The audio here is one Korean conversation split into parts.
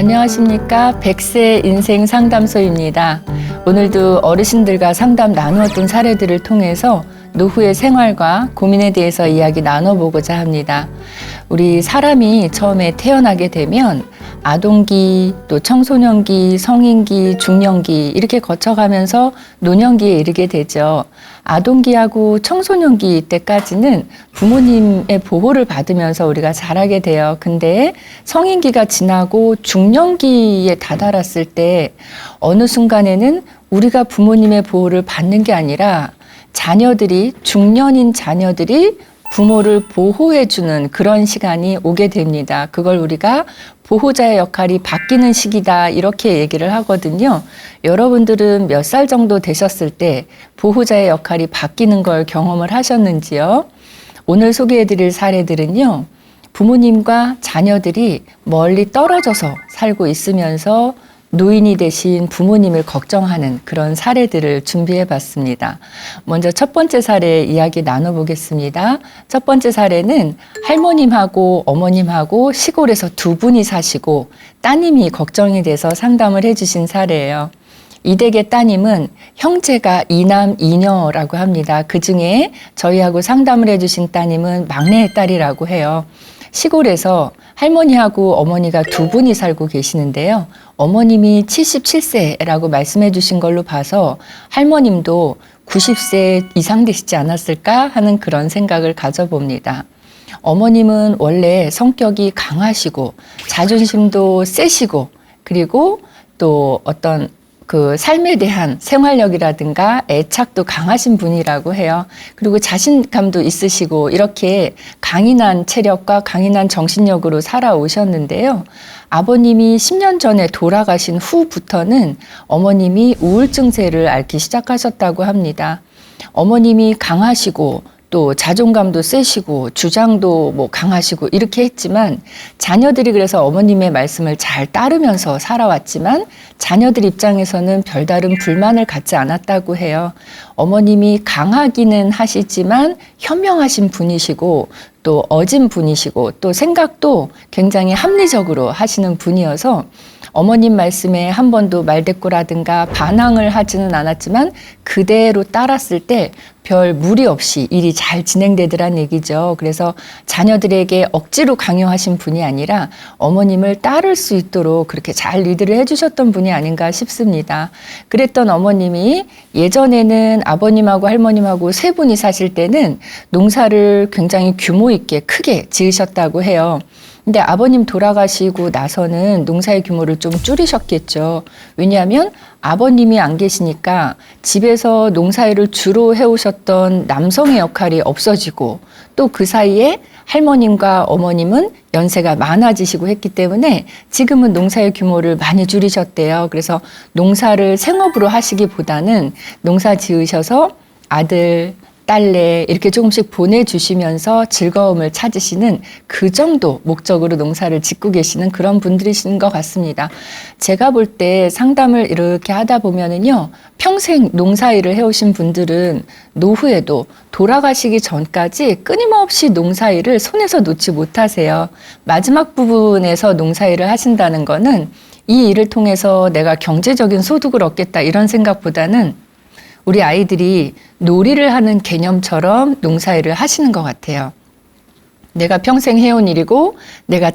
안녕하십니까. 100세 인생 상담소입니다. 오늘도 어르신들과 상담 나누었던 사례들을 통해서 노후의 생활과 고민에 대해서 이야기 나눠보고자 합니다. 우리 사람이 처음에 태어나게 되면 아동기, 또 청소년기, 성인기, 중년기 이렇게 거쳐가면서 노년기에 이르게 되죠. 아동기하고 청소년기 때까지는 부모님의 보호를 받으면서 우리가 자라게 돼요. 근데 성인기가 지나고 중년기에 다다랐을 때 어느 순간에는 우리가 부모님의 보호를 받는 게 아니라 중년인 자녀들이 부모를 보호해주는 그런 시간이 오게 됩니다. 그걸 우리가 보호자의 역할이 바뀌는 시기다 이렇게 얘기를 하거든요. 여러분들은 몇 살 정도 되셨을 때 보호자의 역할이 바뀌는 걸 경험을 하셨는지요? 오늘 소개해드릴 사례들은요. 부모님과 자녀들이 멀리 떨어져서 살고 있으면서 노인이 되신 부모님을 걱정하는 그런 사례들을 준비해 봤습니다. 먼저 첫 번째 사례 이야기 나눠보겠습니다. 첫 번째 사례는 할머님하고 어머님하고 시골에서 두 분이 사시고 따님이 걱정이 돼서 상담을 해주신 사례예요. 이 댁의 따님은 형제가 이남 이녀라고 합니다. 그중에 저희하고 상담을 해주신 따님은 막내 딸이라고 해요. 시골에서 할머니하고 어머니가 두 분이 살고 계시는데요. 어머님이 77세라고 말씀해 주신 걸로 봐서 할머님도 90세 이상 되시지 않았을까 하는 그런 생각을 가져봅니다. 어머님은 원래 성격이 강하시고 자존심도 세시고 그리고 또 어떤 그 삶에 대한 생활력이라든가 애착도 강하신 분이라고 해요. 그리고 자신감도 있으시고 이렇게 강인한 체력과 강인한 정신력으로 살아오셨는데요. 아버님이 10년 전에 돌아가신 후부터는 어머님이 우울증세를 앓기 시작하셨다고 합니다. 어머님이 강하시고 또 자존감도 세시고 주장도 강하시고 이렇게 했지만 자녀들이 그래서 어머님의 말씀을 잘 따르면서 살아왔지만 자녀들 입장에서는 별다른 불만을 갖지 않았다고 해요. 어머님이 강하기는 하시지만 현명하신 분이시고 또 어진 분이시고 또 생각도 굉장히 합리적으로 하시는 분이어서 어머님 말씀에 한 번도 말대꾸라든가 반항을 하지는 않았지만 그대로 따랐을 때 별 무리 없이 일이 잘 진행되더란 얘기죠. 그래서 자녀들에게 억지로 강요하신 분이 아니라 어머님을 따를 수 있도록 그렇게 잘 리드를 해주셨던 분이 아닌가 싶습니다. 그랬던 어머님이 예전에는 아버님하고 할머님하고 세 분이 사실 때는 농사를 굉장히 규모 있게 크게 지으셨다고 해요. 근데 아버님 돌아가시고 나서는 농사의 규모를 좀 줄이셨겠죠. 왜냐하면 아버님이 안 계시니까 집에서 농사일을 주로 해오셨던 남성의 역할이 없어지고 또 그 사이에 할머님과 어머님은 연세가 많아지시고 했기 때문에 지금은 농사의 규모를 많이 줄이셨대요. 그래서 농사를 생업으로 하시기보다는 농사 지으셔서 아들, 딸내 이렇게 조금씩 보내주시면서 즐거움을 찾으시는 그 정도 목적으로 농사를 짓고 계시는 그런 분들이신 것 같습니다. 제가 볼 때 상담을 이렇게 하다 보면은요, 평생 농사일을 해오신 분들은 노후에도 돌아가시기 전까지 끊임없이 농사일을 손에서 놓지 못하세요. 마지막 부분에서 농사일을 하신다는 거는 이 일을 통해서 내가 경제적인 소득을 얻겠다 이런 생각보다는 우리 아이들이 놀이를 하는 개념처럼 농사일을 하시는 것 같아요. 내가 평생 해온 일이고 내가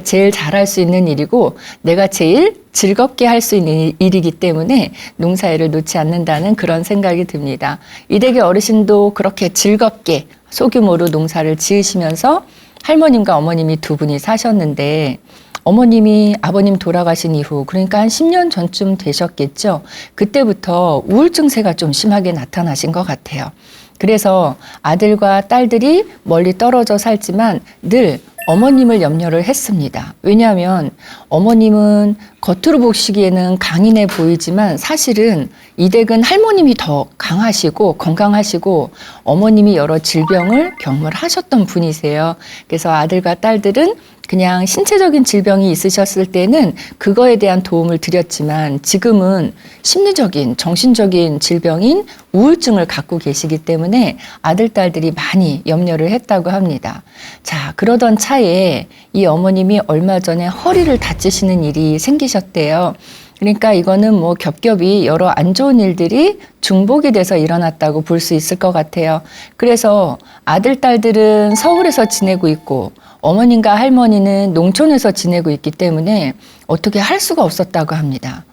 제일 잘할 수 있는 일이고 내가 제일 즐겁게 할 수 있는 일이기 때문에 농사일을 놓지 않는다는 그런 생각이 듭니다. 이 댁의 어르신도 그렇게 즐겁게 소규모로 농사를 지으시면서 할머님과 어머님이 두 분이 사셨는데 어머님이 아버님 돌아가신 이후 그러니까 한 10년 전쯤 되셨겠죠. 그때부터 우울증세가 좀 심하게 나타나신 것 같아요. 그래서 아들과 딸들이 멀리 떨어져 살지만 늘 어머님을 염려를 했습니다. 왜냐하면 어머님은 겉으로 보시기에는 강인해 보이지만 사실은 이 댁은 할머님이 더 강하시고 건강하시고 어머님이 여러 질병을 경험하셨던 분이세요. 그래서 아들과 딸들은 그냥 신체적인 질병이 있으셨을 때는 그거에 대한 도움을 드렸지만 지금은 심리적인, 정신적인 질병인 우울증을 갖고 계시기 때문에 아들, 딸들이 많이 염려를 했다고 합니다. 자, 그러던 차 차에 이 어머님이 얼마 전에 허리를 다치시는 일이 생기셨대요. 그러니까 이거는 뭐 겹겹이 여러 안 좋은 일들이 중복이 돼서 일어났다고 볼 수 있을 것 같아요. 그래서 아들, 딸들은 서울에서 지내고 있고 어머님과 할머니는 농촌에서 지내고 있기 때문에 어떻게 할 수가 없었다고 합니다.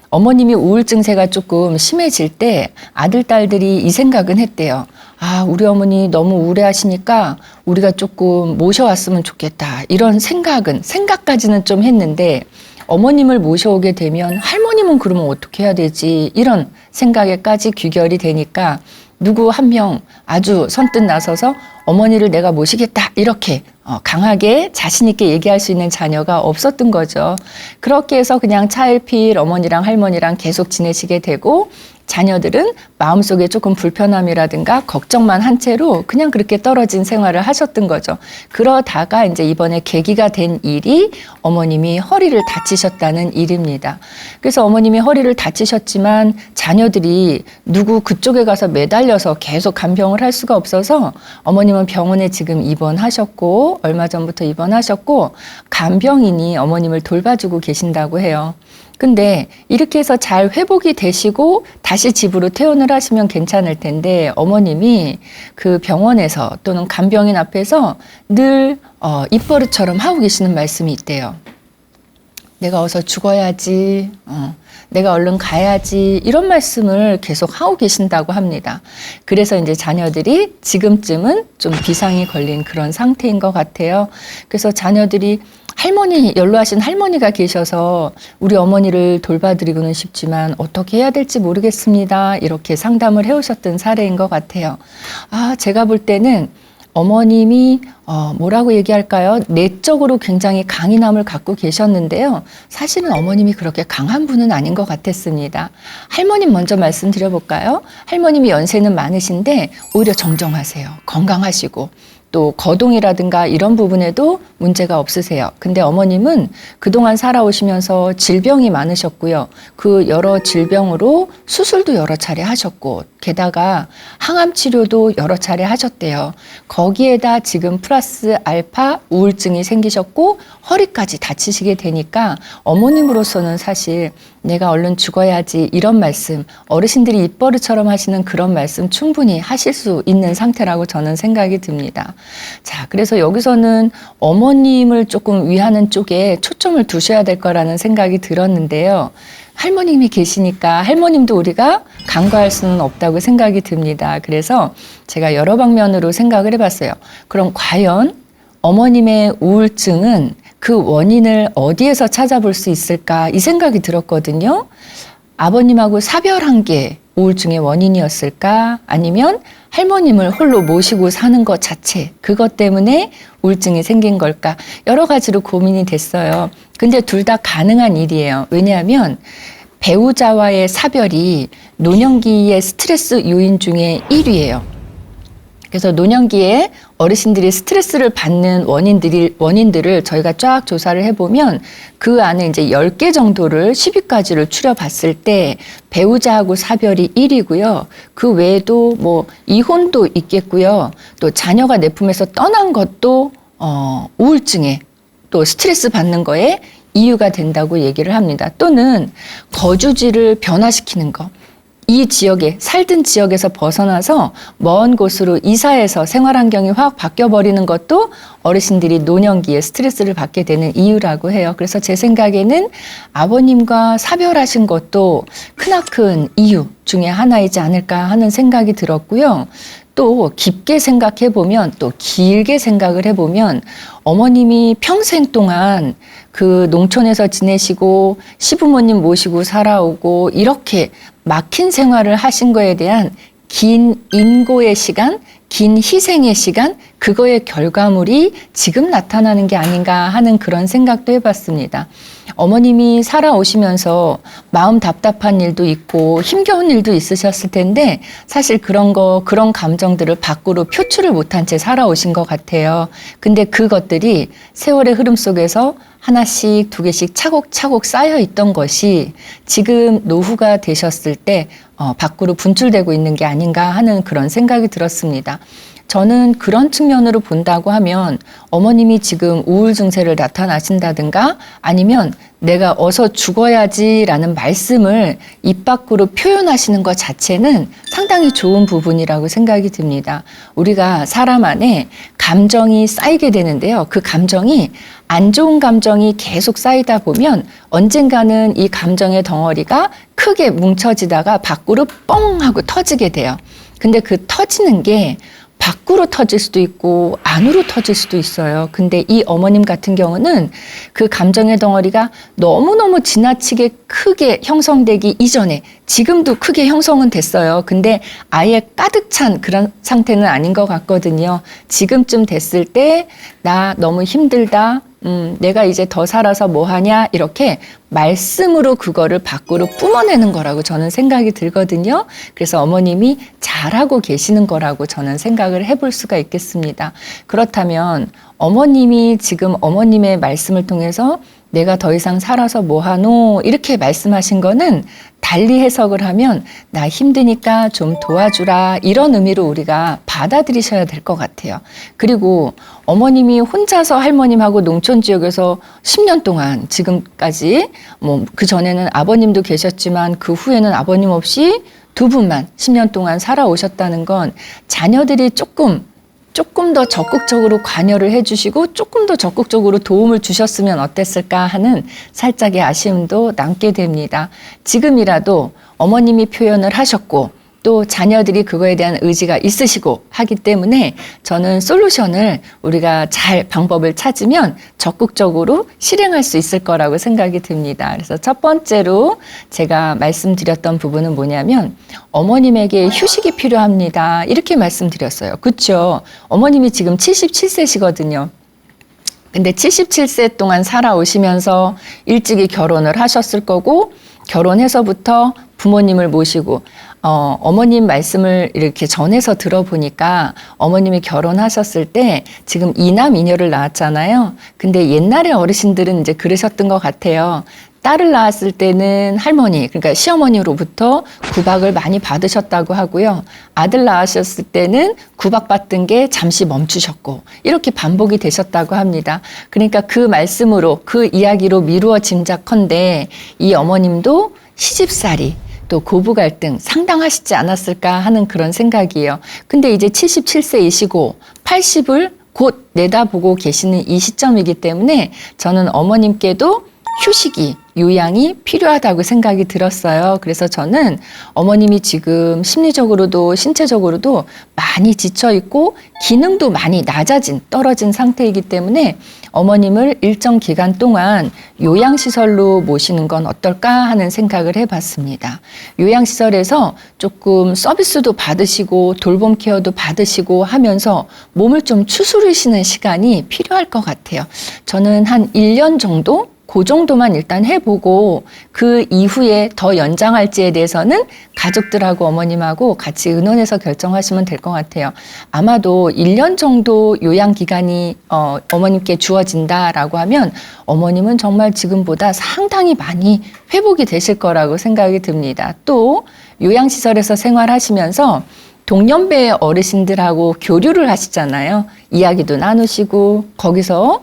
어머님이 우울증세가 조금 심해질 때 아들, 딸들이 이 생각은 했대요. 아, 우리 어머니 너무 우울해하시니까 우리가 조금 모셔왔으면 좋겠다. 이런 생각까지는 좀 했는데 어머님을 모셔오게 되면 할머님은 그러면 어떻게 해야 되지? 이런 생각에까지 귀결이 되니까 누구 한 명 아주 선뜻 나서서 어머니를 내가 모시겠다 이렇게 강하게 자신 있게 얘기할 수 있는 자녀가 없었던 거죠. 그렇게 해서 그냥 차일피일 어머니랑 할머니랑 계속 지내시게 되고 자녀들은 마음속에 조금 불편함이라든가 걱정만 한 채로 그냥 그렇게 떨어진 생활을 하셨던 거죠. 그러다가 이제 이번에 계기가 된 일이 어머님이 허리를 다치셨다는 일입니다. 그래서 어머님이 허리를 다치셨지만 자녀들이 누구 그쪽에 가서 매달려서 계속 간병을 할 수가 없어서 어머님은 병원에 지금 입원하셨고 얼마 전부터 입원하셨고 간병인이 어머님을 돌봐주고 계신다고 해요. 근데 이렇게 해서 잘 회복이 되시고 다시 집으로 퇴원을 하시면 괜찮을 텐데 어머님이 그 병원에서 또는 간병인 앞에서 늘 입버릇처럼 하고 계시는 말씀이 있대요. 내가 어서 죽어야지, 내가 얼른 가야지 이런 말씀을 계속 하고 계신다고 합니다. 그래서 이제 자녀들이 지금쯤은 좀 비상이 걸린 그런 상태인 것 같아요. 그래서 자녀들이 연로하신 할머니가 계셔서 우리 어머니를 돌봐드리고는 싶지만 어떻게 해야 될지 모르겠습니다. 이렇게 상담을 해오셨던 사례인 것 같아요. 제가 볼 때는 어머님이 뭐라고 얘기할까요? 내적으로 굉장히 강인함을 갖고 계셨는데요. 사실은 어머님이 그렇게 강한 분은 아닌 것 같았습니다. 할머님 먼저 말씀드려볼까요? 할머님이 연세는 많으신데 오히려 정정하세요. 건강하시고 또 거동이라든가 이런 부분에도 문제가 없으세요. 근데 어머님은 그동안 살아오시면서 질병이 많으셨고요. 그 여러 질병으로 수술도 여러 차례 하셨고 게다가 항암 치료도 여러 차례 하셨대요. 거기에다 지금 플러스 알파 우울증이 생기셨고 허리까지 다치시게 되니까 어머님으로서는 사실 내가 얼른 죽어야지 이런 말씀, 어르신들이 입버릇처럼 하시는 그런 말씀 충분히 하실 수 있는 상태라고 저는 생각이 듭니다. 자, 그래서 여기서는 어머님을 조금 위하는 쪽에 초점을 두셔야 될 거라는 생각이 들었는데요. 할머님이 계시니까 할머님도 우리가 간과할 수는 없다고 생각이 듭니다. 그래서 제가 여러 방면으로 생각을 해봤어요. 그럼 과연 어머님의 우울증은 그 원인을 어디에서 찾아볼 수 있을까 이 생각이 들었거든요. 아버님하고 사별한 게 우울증의 원인이었을까? 아니면 할머님을 홀로 모시고 사는 것 자체, 그것 때문에 우울증이 생긴 걸까? 여러 가지로 고민이 됐어요. 근데 둘 다 가능한 일이에요. 왜냐하면 배우자와의 사별이 노년기의 스트레스 요인 중에 1위예요. 그래서 노년기에 어르신들이 스트레스를 받는 원인들을 저희가 쫙 조사를 해보면 그 안에 이제 10개 정도를 10위까지를 추려봤을 때 배우자하고 사별이 1위고요. 그 외에도 뭐 이혼도 있겠고요. 또 자녀가 내 품에서 떠난 것도 우울증에 또 스트레스 받는 거에 이유가 된다고 얘기를 합니다. 또는 거주지를 변화시키는 거. 이 지역에 살던 지역에서 벗어나서 먼 곳으로 이사해서 생활 환경이 확 바뀌어버리는 것도 어르신들이 노년기에 스트레스를 받게 되는 이유라고 해요. 그래서 제 생각에는 아버님과 사별하신 것도 크나큰 이유 중에 하나이지 않을까 하는 생각이 들었고요. 또 깊게 생각해보면 또 길게 생각을 해보면 어머님이 평생 동안 그 농촌에서 지내시고 시부모님 모시고 살아오고 이렇게 막힌 생활을 하신 거에 대한 긴 인고의 시간, 긴 희생의 시간, 그거의 결과물이 지금 나타나는 게 아닌가 하는 그런 생각도 해봤습니다. 어머님이 살아오시면서 마음 답답한 일도 있고 힘겨운 일도 있으셨을 텐데 사실 그런 감정들을 밖으로 표출을 못한 채 살아오신 것 같아요. 근데 그것들이 세월의 흐름 속에서 하나씩 두 개씩 차곡차곡 쌓여 있던 것이 지금 노후가 되셨을 때 밖으로 분출되고 있는 게 아닌가 하는 그런 생각이 들었습니다. 저는 그런 측면으로 본다고 하면 어머님이 지금 우울 증세를 나타나신다든가 아니면 내가 어서 죽어야지라는 말씀을 입 밖으로 표현하시는 것 자체는 상당히 좋은 부분이라고 생각이 듭니다. 우리가 사람 안에 감정이 쌓이게 되는데요. 그 감정이 안 좋은 감정이 계속 쌓이다 보면 언젠가는 이 감정의 덩어리가 크게 뭉쳐지다가 밖으로 뻥 하고 터지게 돼요. 근데 그 터지는 게 밖으로 터질 수도 있고 안으로 터질 수도 있어요. 근데 이 어머님 같은 경우는 그 감정의 덩어리가 너무너무 지나치게 크게 형성되기 이전에 지금도 크게 형성은 됐어요. 근데 아예 가득 찬 그런 상태는 아닌 것 같거든요. 지금쯤 됐을 때 나 너무 힘들다. 내가 이제 더 살아서 뭐 하냐 이렇게 말씀으로 그거를 밖으로 뿜어내는 거라고 저는 생각이 들거든요. 그래서 어머님이 잘하고 계시는 거라고 저는 생각을 해볼 수가 있겠습니다. 그렇다면 어머님이 지금 어머님의 말씀을 통해서 내가 더 이상 살아서 뭐 하노 이렇게 말씀하신 거는 달리 해석을 하면 나 힘드니까 좀 도와주라 이런 의미로 우리가 받아들이셔야 될 것 같아요. 그리고 어머님이 혼자서 할머님하고 농촌 지역에서 10년 동안 지금까지 뭐 그 전에는 아버님도 계셨지만 그 후에는 아버님 없이 두 분만 10년 동안 살아오셨다는 건 자녀들이 조금 더 적극적으로 관여를 해주시고 조금 더 적극적으로 도움을 주셨으면 어땠을까 하는 살짝의 아쉬움도 남게 됩니다. 지금이라도 어머님이 표현을 하셨고 또 자녀들이 그거에 대한 의지가 있으시고 하기 때문에 저는 솔루션을 우리가 잘 방법을 찾으면 적극적으로 실행할 수 있을 거라고 생각이 듭니다. 그래서 첫 번째로 제가 말씀드렸던 부분은 뭐냐면 어머님에게 휴식이 필요합니다. 이렇게 말씀드렸어요. 그렇죠? 어머님이 지금 77세시거든요. 근데 77세 동안 살아오시면서 일찍이 결혼을 하셨을 거고 결혼해서부터 부모님을 모시고 어머님 말씀을 이렇게 전해서 들어보니까 어머님이 결혼하셨을 때 지금 이남 이녀를 낳았잖아요. 근데 옛날에 어르신들은 이제 그러셨던 것 같아요. 딸을 낳았을 때는 할머니, 그러니까 시어머니로부터 구박을 많이 받으셨다고 하고요. 아들 낳으셨을 때는 구박받던 게 잠시 멈추셨고 이렇게 반복이 되셨다고 합니다. 그러니까 그 말씀으로 그 이야기로 미루어 짐작컨대 이 어머님도 시집살이 또 고부 갈등 상당하시지 않았을까 하는 그런 생각이에요. 근데 이제 77세이시고 80을 곧 내다보고 계시는 이 시점이기 때문에 저는 어머님께도 휴식이, 요양이 필요하다고 생각이 들었어요. 그래서 저는 어머님이 지금 심리적으로도 신체적으로도 많이 지쳐있고 기능도 많이 떨어진 상태이기 때문에 어머님을 일정 기간 동안 요양시설로 모시는 건 어떨까 하는 생각을 해봤습니다. 요양시설에서 조금 서비스도 받으시고 돌봄 케어도 받으시고 하면서 몸을 좀 추스르시는 시간이 필요할 것 같아요. 저는 한 1년 정도? 그 정도만 일단 해보고 그 이후에 더 연장할지에 대해서는 가족들하고 어머님하고 같이 의논해서 결정하시면 될 것 같아요. 아마도 1년 정도 요양기간이 어머님께 주어진다라고 하면 어머님은 정말 지금보다 상당히 많이 회복이 되실 거라고 생각이 듭니다. 또 요양시설에서 생활하시면서 동년배의 어르신들하고 교류를 하시잖아요. 이야기도 나누시고 거기서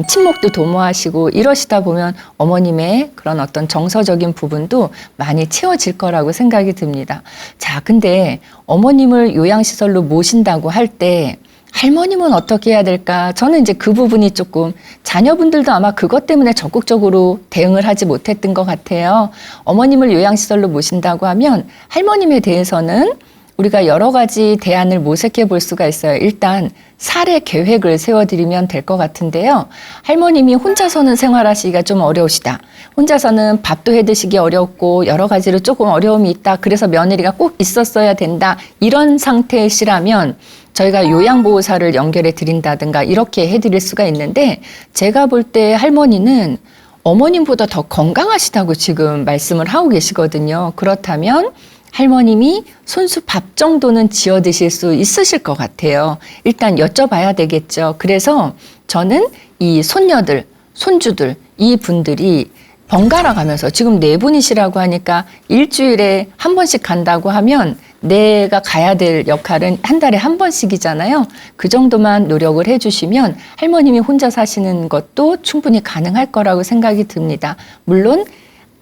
친목도 도모하시고 이러시다 보면 어머님의 그런 어떤 정서적인 부분도 많이 채워질 거라고 생각이 듭니다. 자, 근데 어머님을 요양시설로 모신다고 할 때 할머님은 어떻게 해야 될까? 저는 이제 그 부분이 조금 자녀분들도 아마 그것 때문에 적극적으로 대응을 하지 못했던 것 같아요. 어머님을 요양시설로 모신다고 하면 할머님에 대해서는 우리가 여러 가지 대안을 모색해 볼 수가 있어요. 일단 사례 계획을 세워드리면 될 것 같은데요. 할머님이 혼자서는 생활하시기가 좀 어려우시다. 혼자서는 밥도 해 드시기 어렵고 여러 가지로 조금 어려움이 있다. 그래서 며느리가 꼭 있었어야 된다. 이런 상태시라면 저희가 요양보호사를 연결해 드린다든가 이렇게 해드릴 수가 있는데 제가 볼 때 할머니는 어머님보다 더 건강하시다고 지금 말씀을 하고 계시거든요. 그렇다면 할머님이 손수 밥 정도는 지어 드실 수 있으실 것 같아요. 일단 여쭤봐야 되겠죠. 그래서 저는 이 손녀들, 손주들, 이 분들이 번갈아 가면서 지금 4분이시라고 하니까 일주일에 한 번씩 간다고 하면 내가 가야 될 역할은 한 달에 한 번씩이잖아요. 그 정도만 노력을 해주시면 할머님이 혼자 사시는 것도 충분히 가능할 거라고 생각이 듭니다. 물론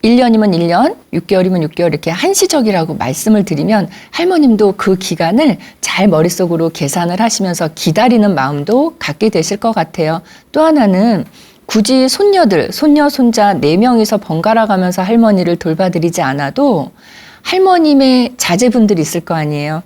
1년이면 1년, 6개월이면 6개월 이렇게 한시적이라고 말씀을 드리면 할머님도 그 기간을 잘 머릿속으로 계산을 하시면서 기다리는 마음도 갖게 되실 것 같아요. 또 하나는 굳이 손녀들, 손녀, 손자 4명이서 번갈아 가면서 할머니를 돌봐드리지 않아도 할머님의 자제분들이 있을 거 아니에요.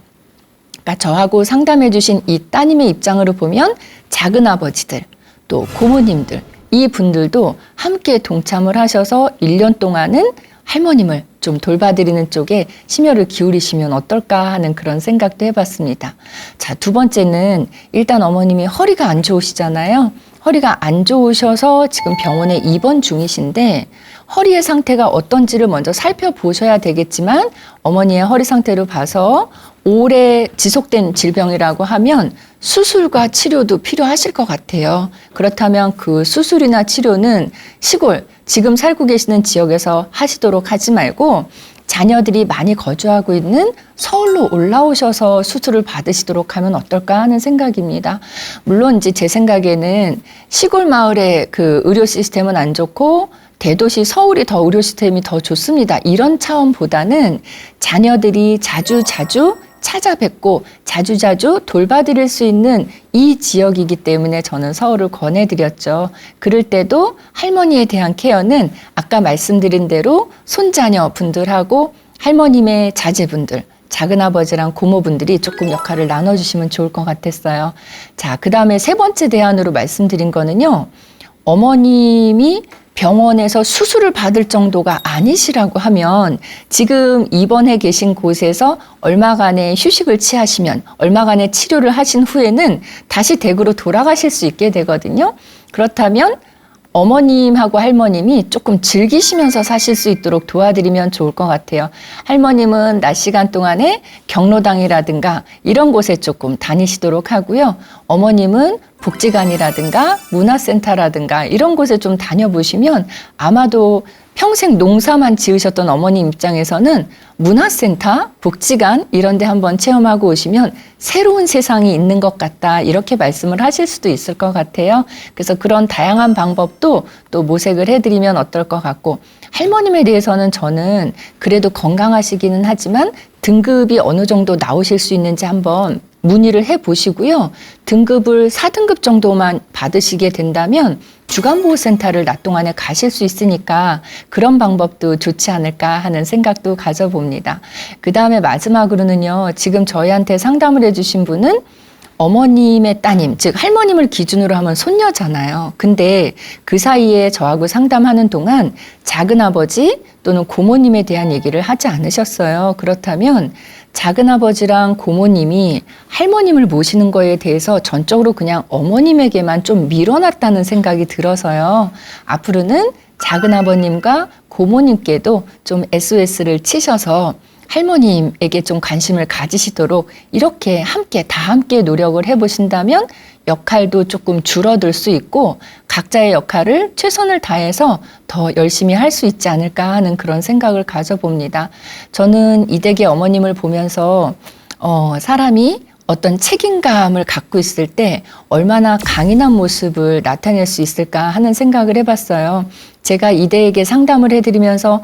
그러니까 저하고 상담해 주신 이 따님의 입장으로 보면 작은아버지들, 또 고모님들, 이 분들도 함께 동참을 하셔서 1년 동안은 할머님을 좀 돌봐드리는 쪽에 심혈을 기울이시면 어떨까 하는 그런 생각도 해봤습니다. 자, 두 번째는 일단 어머님이 허리가 안 좋으시잖아요. 허리가 안 좋으셔서 지금 병원에 입원 중이신데 허리의 상태가 어떤지를 먼저 살펴보셔야 되겠지만 어머니의 허리 상태로 봐서 오래 지속된 질병이라고 하면 수술과 치료도 필요하실 것 같아요. 그렇다면 그 수술이나 치료는 시골, 지금 살고 계시는 지역에서 하시도록 하지 말고 자녀들이 많이 거주하고 있는 서울로 올라오셔서 수술을 받으시도록 하면 어떨까 하는 생각입니다. 물론 이제 제 생각에는 시골 마을의 그 의료 시스템은 안 좋고 대도시 서울이 더 의료 시스템이 더 좋습니다. 이런 차원보다는 자녀들이 자주 찾아뵙고 자주자주 돌봐드릴 수 있는 이 지역이기 때문에 저는 서울을 권해드렸죠. 그럴 때도 할머니에 대한 케어는 아까 말씀드린 대로 손자녀 분들하고 할머님의 자제분들, 작은아버지랑 고모분들이 조금 역할을 나눠주시면 좋을 것 같았어요. 자, 그 다음에 세 번째 대안으로 말씀드린 거는요. 어머님이 병원에서 수술을 받을 정도가 아니시라고 하면 지금 입원해 계신 곳에서 얼마간의 휴식을 취하시면 얼마간의 치료를 하신 후에는 다시 댁으로 돌아가실 수 있게 되거든요. 그렇다면 어머님하고 할머님이 조금 즐기시면서 사실 수 있도록 도와드리면 좋을 것 같아요. 할머님은 낮 시간 동안에 경로당이라든가 이런 곳에 조금 다니시도록 하고요. 어머님은 복지관이라든가 문화센터라든가 이런 곳에 좀 다녀보시면 아마도 평생 농사만 지으셨던 어머님 입장에서는 문화센터, 복지관 이런 데 한번 체험하고 오시면 새로운 세상이 있는 것 같다 이렇게 말씀을 하실 수도 있을 것 같아요. 그래서 그런 다양한 방법도 또 모색을 해드리면 어떨 것 같고 할머님에 대해서는 저는 그래도 건강하시기는 하지만 등급이 어느 정도 나오실 수 있는지 한번 문의를 해보시고요. 등급을 4등급 정도만 받으시게 된다면 주간보호센터를 낮 동안에 가실 수 있으니까 그런 방법도 좋지 않을까 하는 생각도 가져봅니다. 그 다음에 마지막으로는요. 지금 저희한테 상담을 해주신 분은 어머님의 따님, 즉 할머님을 기준으로 하면 손녀잖아요. 근데 그 사이에 저하고 상담하는 동안 작은아버지 또는 고모님에 대한 얘기를 하지 않으셨어요. 그렇다면 작은아버지랑 고모님이 할머님을 모시는 거에 대해서 전적으로 그냥 어머님에게만 좀 밀어놨다는 생각이 들어서요. 앞으로는 작은아버님과 고모님께도 좀 SOS를 치셔서 할머님에게 좀 관심을 가지시도록 이렇게 다 함께 노력을 해보신다면 역할도 조금 줄어들 수 있고 각자의 역할을 최선을 다해서 더 열심히 할 수 있지 않을까 하는 그런 생각을 가져봅니다. 저는 이댁의 어머님을 보면서 사람이 어떤 책임감을 갖고 있을 때 얼마나 강인한 모습을 나타낼 수 있을까 하는 생각을 해봤어요. 제가 이대에게 상담을 해드리면서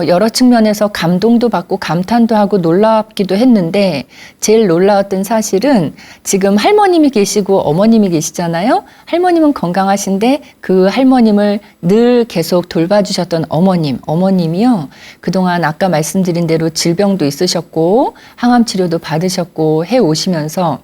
여러 측면에서 감동도 받고 감탄도 하고 놀랍기도 했는데 제일 놀라웠던 사실은 지금 할머님이 계시고 어머님이 계시잖아요. 할머님은 건강하신데 그 할머님을 늘 계속 돌봐주셨던 어머님이요. 그동안 아까 말씀드린 대로 질병도 있으셨고 항암 치료도 받으셨고 해오시면서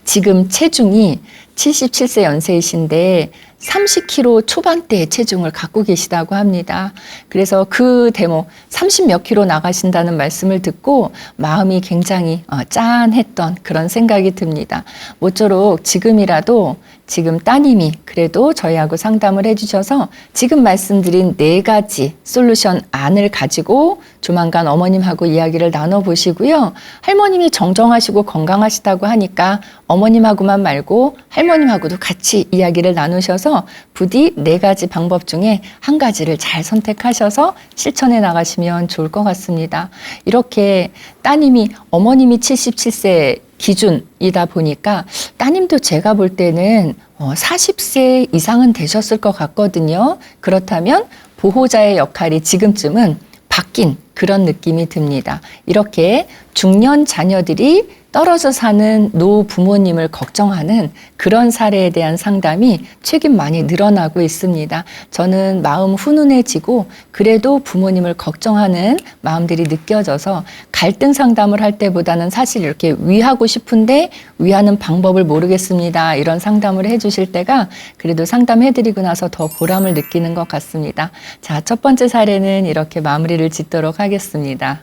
지금 체중이 77세 연세이신데 30kg 초반대의 체중을 갖고 계시다고 합니다. 그래서 그 대목 30 몇 킬로 나가신다는 말씀을 듣고 마음이 굉장히 짠했던 그런 생각이 듭니다. 모쪼록 지금이라도 지금 따님이 그래도 저희하고 상담을 해주셔서 지금 말씀드린 4가지 솔루션 안을 가지고 조만간 어머님하고 이야기를 나눠보시고요. 할머님이 정정하시고 건강하시다고 하니까 어머님하고만 말고 할머니 시부모님하고도 같이 이야기를 나누셔서 부디 4가지 방법 중에 한 가지를 잘 선택하셔서 실천해 나가시면 좋을 것 같습니다. 이렇게 어머님이 77세 기준이다 보니까 따님도 제가 볼 때는 40세 이상은 되셨을 것 같거든요. 그렇다면 보호자의 역할이 지금쯤은 바뀐 그런 느낌이 듭니다. 이렇게 중년 자녀들이 떨어져 사는 노 부모님을 걱정하는 그런 사례에 대한 상담이 최근 많이 늘어나고 있습니다. 저는 마음 훈훈해지고 그래도 부모님을 걱정하는 마음들이 느껴져서 갈등 상담을 할 때보다는 사실 이렇게 위하고 싶은데 위하는 방법을 모르겠습니다. 이런 상담을 해주실 때가 그래도 상담해드리고 나서 더 보람을 느끼는 것 같습니다. 자, 첫 번째 사례는 이렇게 마무리를 짓도록 하겠습니다.